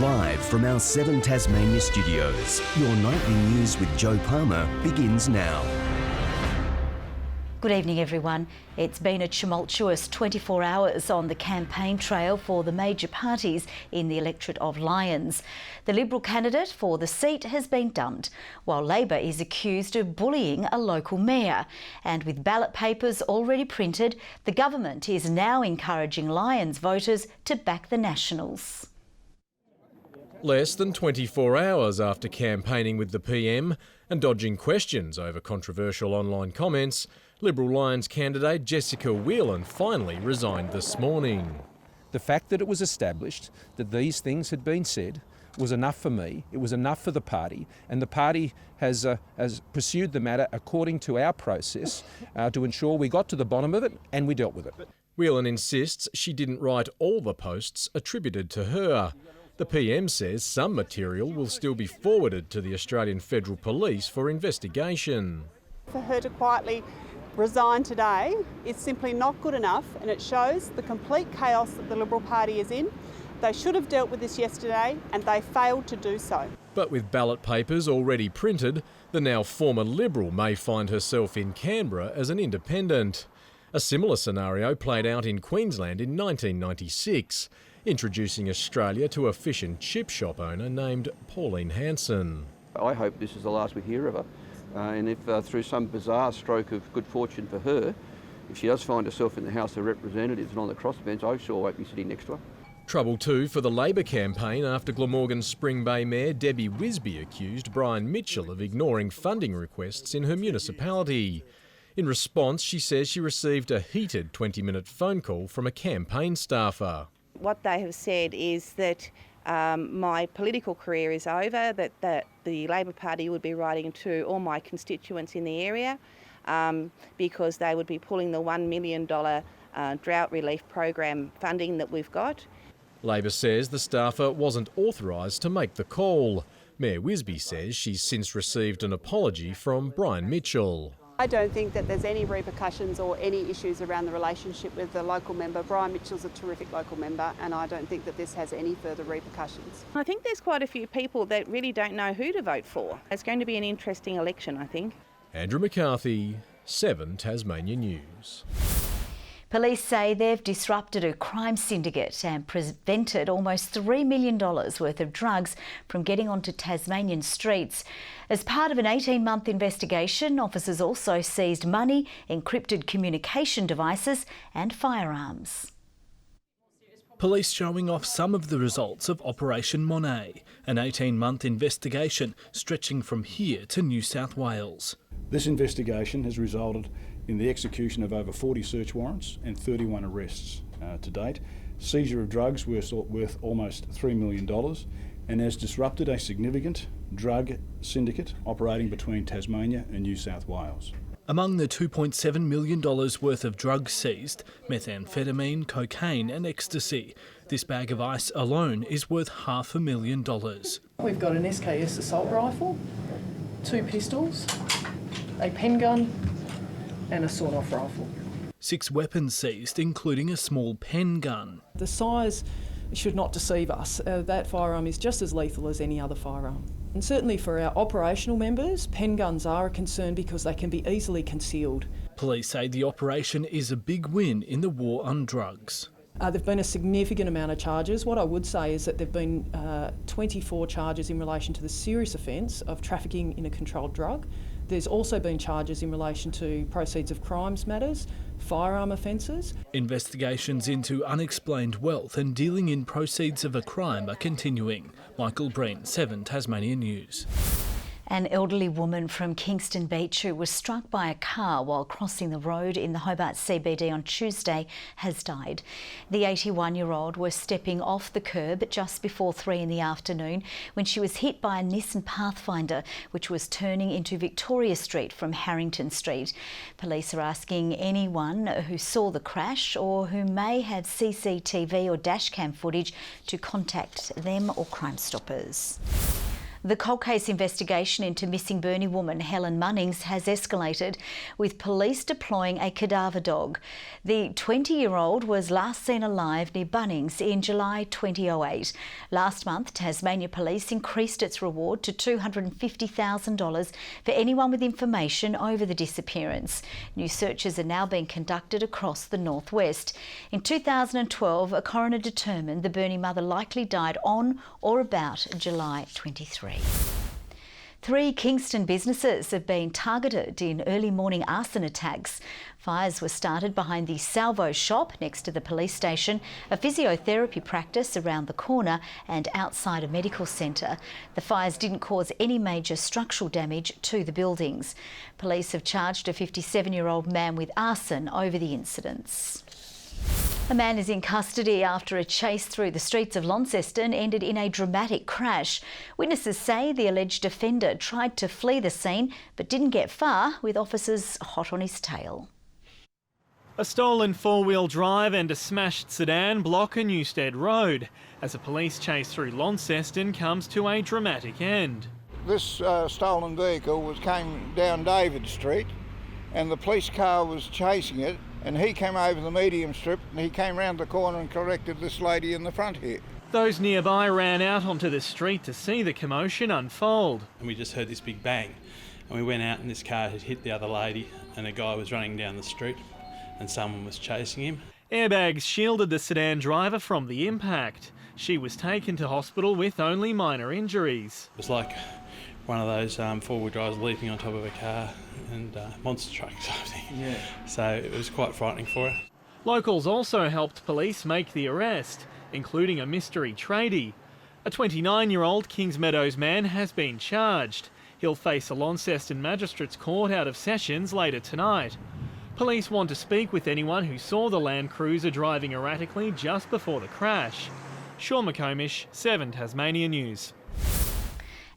Live from our 7 Tasmania studios, your nightly news with Joe Palmer begins now. Good evening, everyone. It's been a tumultuous 24 hours on the campaign trail for the major parties in the electorate of Lyons. The Liberal candidate for the seat has been dumped, while Labor is accused of bullying a local mayor. And with ballot papers already printed, the government is now encouraging Lyons voters to back the Nationals. Less than 24 hours after campaigning with the PM and dodging questions over controversial online comments, Liberal Lyons candidate Jessica Whelan finally resigned this morning. The fact that it was established that these things had been said was enough for me, it was enough for the party, and the party has pursued the matter according to our process to ensure we got to the bottom of it and we dealt with it. Whelan insists she didn't write all the posts attributed to her. The PM says some material will still be forwarded to the Australian Federal Police for investigation. For her to quietly resign today is simply not good enough, and it shows the complete chaos that the Liberal Party is in. They should have dealt with this yesterday and they failed to do so. But with ballot papers already printed, the now former Liberal may find herself in Canberra as an independent. A similar scenario played out in Queensland in 1996, introducing Australia to a fish and chip shop owner named Pauline Hanson. I hope this is the last we hear of her. And if through some bizarre stroke of good fortune for her, if she does find herself in the House of Representatives and on the crossbench, I sure won't be sitting next to her. Trouble too for the Labor campaign after Glamorgan's Spring Bay Mayor Debbie Wisby accused Brian Mitchell of ignoring funding requests in her municipality. In response, she says she received a heated 20-minute phone call from a campaign staffer. What they have said is that my political career is over, that the Labor Party would be writing to all my constituents in the area because they would be pulling the $1 million drought relief program funding that we've got. Labor says the staffer wasn't authorised to make the call. Mayor Wisby says she's since received an apology from Brian Mitchell. I don't think that there's any repercussions or any issues around the relationship with the local member. Brian Mitchell's a terrific local member, and I don't think that this has any further repercussions. I think there's quite a few people that really don't know who to vote for. It's going to be an interesting election, I think. Andrew McCarthy, 7 Tasmania News. Police say they've disrupted a crime syndicate and prevented almost $3 million worth of drugs from getting onto Tasmanian streets. As part of an 18-month investigation, officers also seized money, encrypted communication devices and firearms. Police showing off some of the results of Operation Monet, an 18-month investigation stretching from here to New South Wales. This investigation has resulted in the execution of over 40 search warrants and 31 arrests to date, seizure of drugs worth almost $3 million, and has disrupted a significant drug syndicate operating between Tasmania and New South Wales. Among the $2.7 million worth of drugs seized, methamphetamine, cocaine and ecstasy. This bag of ice alone is worth $500,000. We've got an SKS assault rifle, 2 pistols, a pen gun and a sawn-off rifle. 6 weapons seized, including a small pen gun. The size should not deceive us. That firearm is just as lethal as any other firearm. And certainly for our operational members, pen guns are a concern because they can be easily concealed. Police say the operation is a big win in the war on drugs. There've been a significant amount of charges. What I would say is that there've been 24 charges in relation to the serious offence of trafficking in a controlled drug. There's also been charges in relation to proceeds of crimes matters, firearm offences. Investigations into unexplained wealth and dealing in proceeds of a crime are continuing. Michael Breen, 7 Tasmania News. An elderly woman from Kingston Beach who was struck by a car while crossing the road in the Hobart CBD on Tuesday has died. The 81-year-old was stepping off the curb just before 3 in the afternoon when she was hit by a Nissan Pathfinder which was turning into Victoria Street from Harrington Street. Police are asking anyone who saw the crash or who may have CCTV or dashcam footage to contact them or Crime Stoppers. The cold case investigation into missing Burnie woman Helen Munnings has escalated, with police deploying a cadaver dog. The 20-year-old was last seen alive near Bunnings in July 2008. Last month, Tasmania Police increased its reward to $250,000 for anyone with information over the disappearance. New searches are now being conducted across the northwest. In 2012, a coroner determined the Burnie mother likely died on or about July 23. 3 Kingston businesses have been targeted in early morning arson attacks. Fires were started behind the Salvo shop next to the police station, a physiotherapy practice around the corner and outside a medical centre. The fires didn't cause any major structural damage to the buildings. Police have charged a 57-year-old man with arson over the incidents. A man is in custody after a chase through the streets of Launceston ended in a dramatic crash. Witnesses say the alleged offender tried to flee the scene but didn't get far, with officers hot on his tail. A stolen four-wheel drive and a smashed sedan block a Newstead road as a police chase through Launceston comes to a dramatic end. This stolen vehicle came down David Street and the police car was chasing it, and he came over the medium strip and he came round the corner and corrected this lady in the front here. Those nearby ran out onto the street to see the commotion unfold. And we just heard this big bang and we went out and this car had hit the other lady and a guy was running down the street and someone was chasing him. Airbags shielded the sedan driver from the impact. She was taken to hospital with only minor injuries. It was like one of those four-wheel drives leaping on top of a car and monster truck type thing. Yeah. So it was quite frightening for her. Locals also helped police make the arrest, including a mystery tradie. A 29-year-old Kings Meadows man has been charged. He'll face a Launceston Magistrates Court out of sessions later tonight. Police want to speak with anyone who saw the Land Cruiser driving erratically just before the crash. Sean McComish, 7 Tasmania News.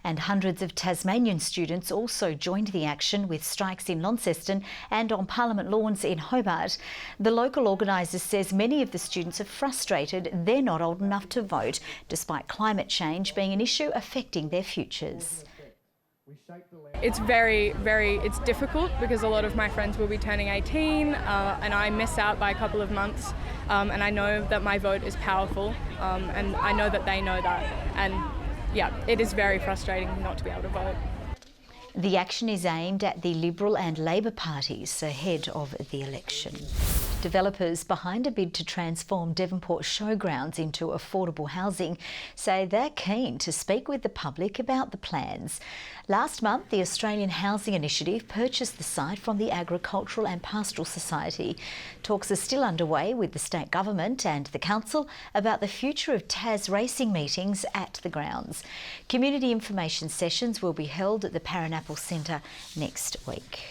And hundreds of Tasmanian students also joined the action with strikes in Launceston and on Parliament lawns in Hobart. The local organiser says many of the students are frustrated they're not old enough to vote, despite climate change being an issue affecting their futures. It's it's difficult because a lot of my friends will be turning 18 and I miss out by a couple of months, and I know that my vote is powerful, and I know that they know that, and yeah, it is very frustrating not to be able to vote. The action is aimed at the Liberal and Labor parties ahead of the election. Developers behind a bid to transform Devonport Showgrounds into affordable housing say they're keen to speak with the public about the plans. Last month, the Australian Housing Initiative purchased the site from the Agricultural and Pastoral Society. Talks are still underway with the state government and the council about the future of Tas racing meetings at the grounds. Community information sessions will be held at the Paranaple Centre next week.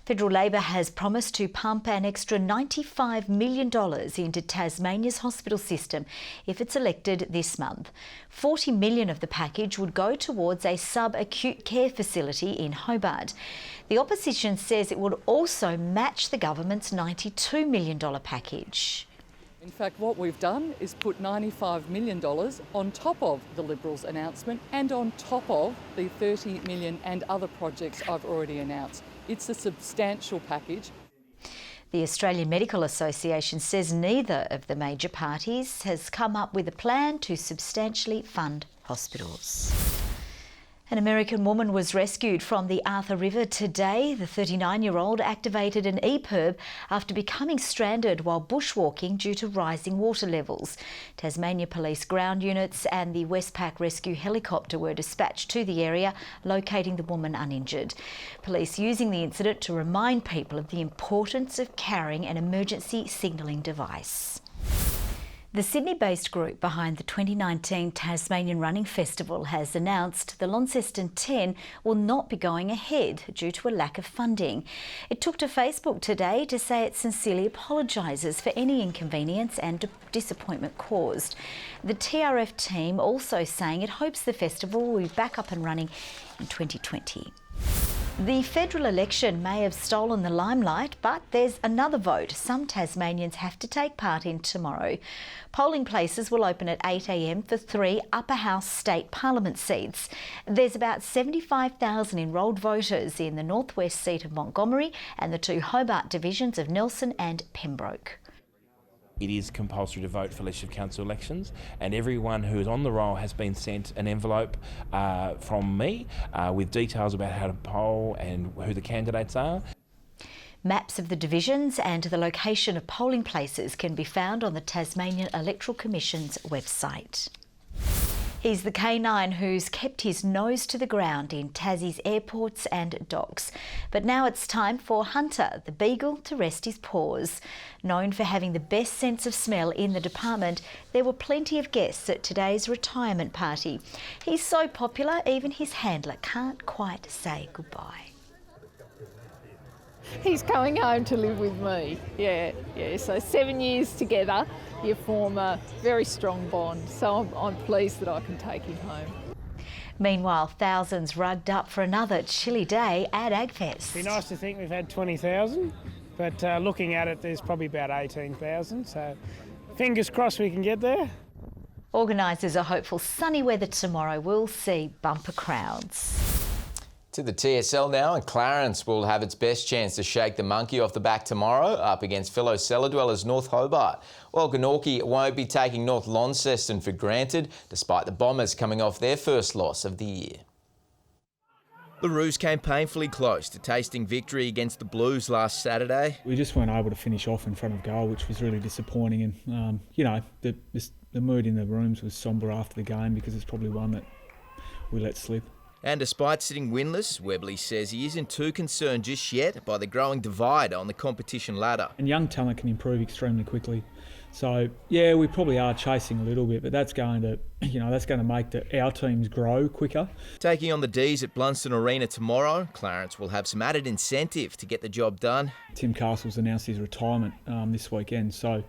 Federal Labor has promised to pump an extra $95 million into Tasmania's hospital system if it's elected this month. $40 million of the package would go towards a sub-acute care facility in Hobart. The opposition says it would also match the government's $92 million package. In fact, what we've done is put $95 million on top of the Liberals' announcement and on top of the $30 million and other projects I've already announced. It's a substantial package. The Australian Medical Association says neither of the major parties has come up with a plan to substantially fund hospitals. An American woman was rescued from the Arthur River today. The 39-year-old activated an EPIRB after becoming stranded while bushwalking due to rising water levels. Tasmania Police ground units and the Westpac rescue helicopter were dispatched to the area, locating the woman uninjured. Police using the incident to remind people of the importance of carrying an emergency signalling device. The Sydney-based group behind the 2019 Tasmanian Running Festival has announced the Launceston 10 will not be going ahead due to a lack of funding. It took to Facebook today to say it sincerely apologises for any inconvenience and disappointment caused. The TRF team also saying it hopes the festival will be back up and running in 2020. The federal election may have stolen the limelight, but there's another vote some Tasmanians have to take part in tomorrow. Polling places will open at 8 a.m. for 3 upper house state parliament seats. There's about 75,000 enrolled voters in the northwest seat of Montgomery and the 2 Hobart divisions of Nelson and Pembroke. It is compulsory to vote for Legislative Council elections, and everyone who is on the roll has been sent an envelope from me with details about how to poll and who the candidates are. Maps of the divisions and the location of polling places can be found on the Tasmanian Electoral Commission's website. He's the canine who's kept his nose to the ground in Tassie's airports and docks. But now it's time for Hunter, the beagle, to rest his paws. Known for having the best sense of smell in the department, there were plenty of guests at today's retirement party. He's so popular, even his handler can't quite say goodbye. He's coming home to live with me. Yeah. So 7 years together, you form a very strong bond. So I'm pleased that I can take him home. Meanwhile, thousands rugged up for another chilly day at AgFest. It'd be nice to think we've had 20,000, but looking at it, there's probably about 18,000. So fingers crossed we can get there. Organisers are hopeful sunny weather tomorrow will see bumper crowds. To the TSL now, and Clarence will have its best chance to shake the monkey off the back tomorrow up against fellow cellar dwellers North Hobart. While Glenorchy won't be taking North Launceston for granted, despite the Bombers coming off their first loss of the year. The Roos came painfully close to tasting victory against the Blues last Saturday. We just weren't able to finish off in front of goal, which was really disappointing. And, the mood in the rooms was sombre after the game because it's probably one that we let slip. And despite sitting winless, Webley says he isn't too concerned just yet by the growing divide on the competition ladder. And young talent can improve extremely quickly. So, yeah, we probably are chasing a little bit, but that's going to make our teams grow quicker. Taking on the D's at Blunston Arena tomorrow, Clarence will have some added incentive to get the job done. Tim Castle's announced his retirement this weekend, so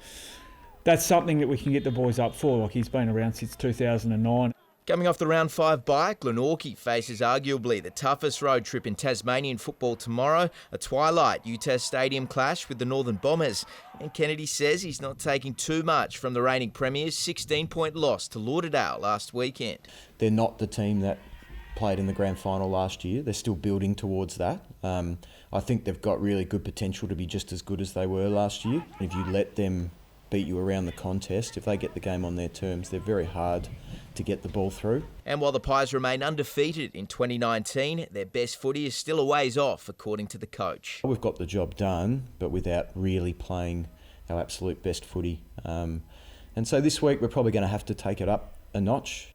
that's something that we can get the boys up for. Like, he's been around since 2009. Coming off the round 5 bye, Glenorchy faces arguably the toughest road trip in Tasmanian football tomorrow, a twilight UTAS Stadium clash with the Northern Bombers. And Kennedy says he's not taking too much from the reigning Premier's 16-point loss to Lauderdale last weekend. They're not the team that played in the grand final last year. They're still building towards that. I think they've got really good potential to be just as good as they were last year. If you let them beat you around the contest, if they get the game on their terms, they're very hard to get the ball through. And while the Pies remain undefeated in 2019, their best footy is still a ways off, according to the coach. We've got the job done, but without really playing our absolute best footy. And so this week we're probably going to have to take it up a notch.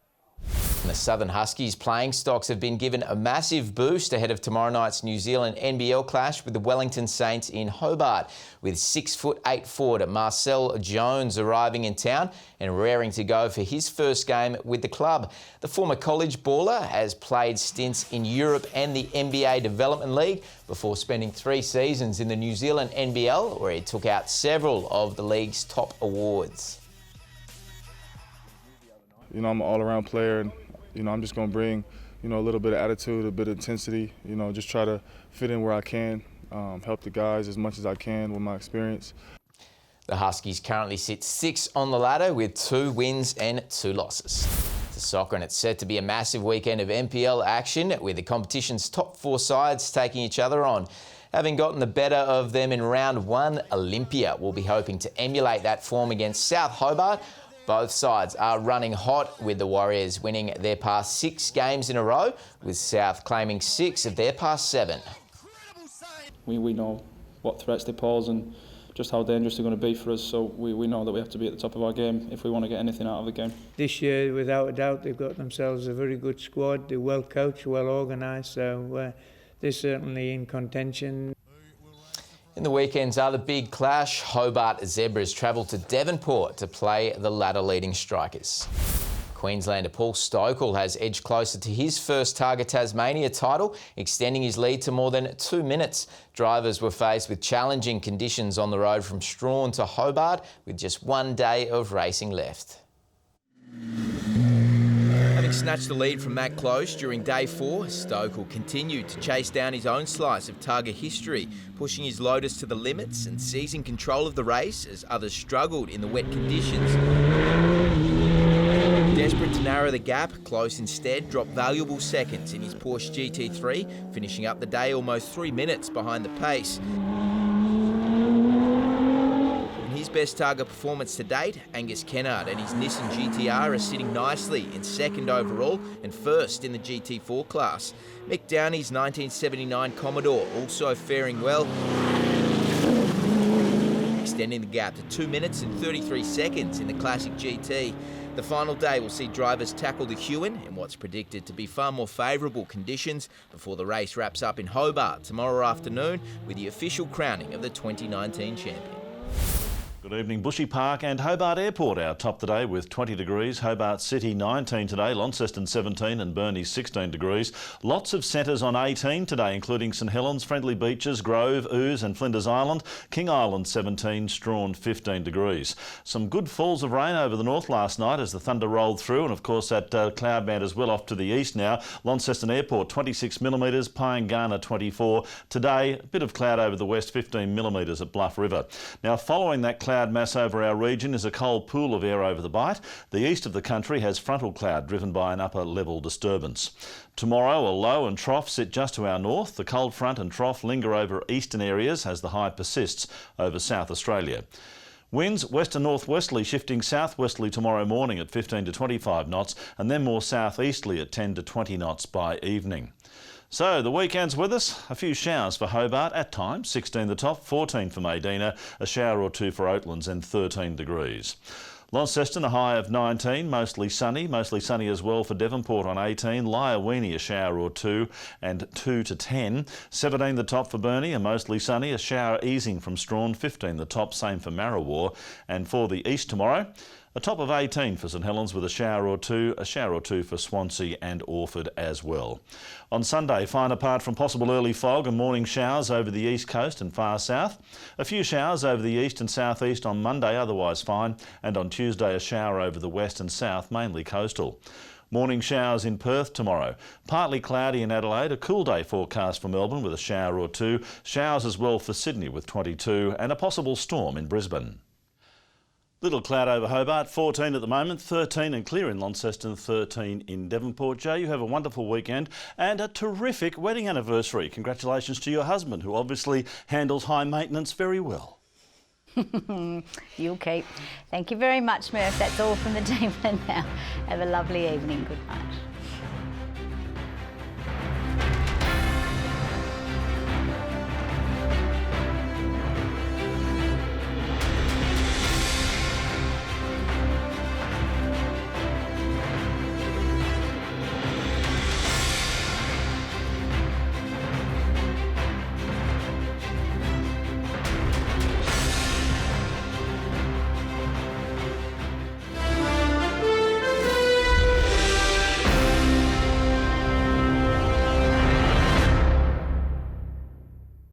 And the Southern Huskies playing stocks have been given a massive boost ahead of tomorrow night's New Zealand NBL clash with the Wellington Saints in Hobart, with 6'8" forward Marcel Jones arriving in town and raring to go for his first game with the club. The former college baller has played stints in Europe and the NBA Development League before spending 3 seasons in the New Zealand NBL, where he took out several of the league's top awards. I'm an all-around player, and I'm just going to bring, a little bit of attitude, a bit of intensity, just try to fit in where I can, help the guys as much as I can with my experience. The Huskies currently sit 6th on the ladder with 2 wins and 2 losses. To soccer, and it's set to be a massive weekend of NPL action, with the competition's top 4 sides taking each other on. Having gotten the better of them in round 1, Olympia will be hoping to emulate that form against South Hobart. Both sides are running hot, with the Warriors winning their past 6 games in a row, with South claiming 6 of their past 7. We know what threats they pose and just how dangerous they're going to be for us, so we know that we have to be at the top of our game if we want to get anything out of the game. This year, without a doubt, they've got themselves a very good squad. They're well coached, well organised, so they're certainly in contention. In the weekend's other big clash, Hobart Zebras travel to Devonport to play the ladder-leading Strikers. Queenslander Paul Stokel has edged closer to his first Targa Tasmania title, extending his lead to more than 2 minutes. Drivers were faced with challenging conditions on the road from Strawn to Hobart, with just 1 day of racing left. snatched the lead from Matt Close during day 4, Stokel continued to chase down his own slice of Targa history, pushing his Lotus to the limits and seizing control of the race as others struggled in the wet conditions. Desperate to narrow the gap, Close instead dropped valuable seconds in his Porsche GT3, finishing up the day almost 3 minutes behind the pace. His best Targa performance to date, Angus Kennard and his Nissan GTR are sitting nicely in second overall and first in the GT4 class. Mick Downey's 1979 Commodore also faring well, extending the gap to 2 minutes and 33 seconds in the Classic GT. The final day will see drivers tackle the Huon in what's predicted to be far more favourable conditions before the race wraps up in Hobart tomorrow afternoon with the official crowning of the 2019 champion. Good evening. Bushy Park and Hobart Airport our top today with 20 degrees. Hobart City 19 today, Launceston 17 and Burnie 16 degrees. Lots of centres on 18 today, including St Helens, Friendly Beaches, Grove, Ouse and Flinders Island. King Island 17, Strawn 15 degrees. Some good falls of rain over the north last night as the thunder rolled through, and of course that cloud band is well off to the east now. Launceston Airport 26 millimetres, Pyengana 24. Today, a bit of cloud over the west, 15 millimetres at Bluff River. Now following that cloud mass over our region is a cold pool of air over the Bight. The east of the country has frontal cloud driven by an upper level disturbance. Tomorrow a low and trough sit just to our north. The cold front and trough linger over eastern areas as the high persists over South Australia. Winds west and northwesterly shifting southwesterly tomorrow morning at 15 to 25 knots and then more southeasterly at 10 to 20 knots by evening. So the weekend's with us. A few showers for Hobart at times, 16 the top, 14 for Maydena, a shower or two for Oatlands and 13 degrees. Launceston a high of 19, mostly sunny as well for Devonport on 18, Lyawini a shower or two and 2 to 10, 17 the top for Burnie, a mostly sunny, a shower easing from Strawn, 15 the top, same for Marrawar, and for the east tomorrow, a top of 18 for St Helens with a shower or two for Swansea and Orford as well. On Sunday, fine apart from possible early fog and morning showers over the east coast and far south. A few showers over the east and southeast on Monday, otherwise fine, and on Tuesday a shower over the west and south, mainly coastal. Morning showers in Perth tomorrow. Partly cloudy in Adelaide, a cool day forecast for Melbourne with a shower or two. Showers as well for Sydney with 22 and a possible storm in Brisbane. Little cloud over Hobart, 14 at the moment, 13 and clear in Launceston, 13 in Devonport. Joe, you have a wonderful weekend and a terrific wedding anniversary. Congratulations to your husband, who obviously handles high maintenance very well. You'll keep. Thank you very much, Murph. That's all from the team for now. Have a lovely evening. Good night.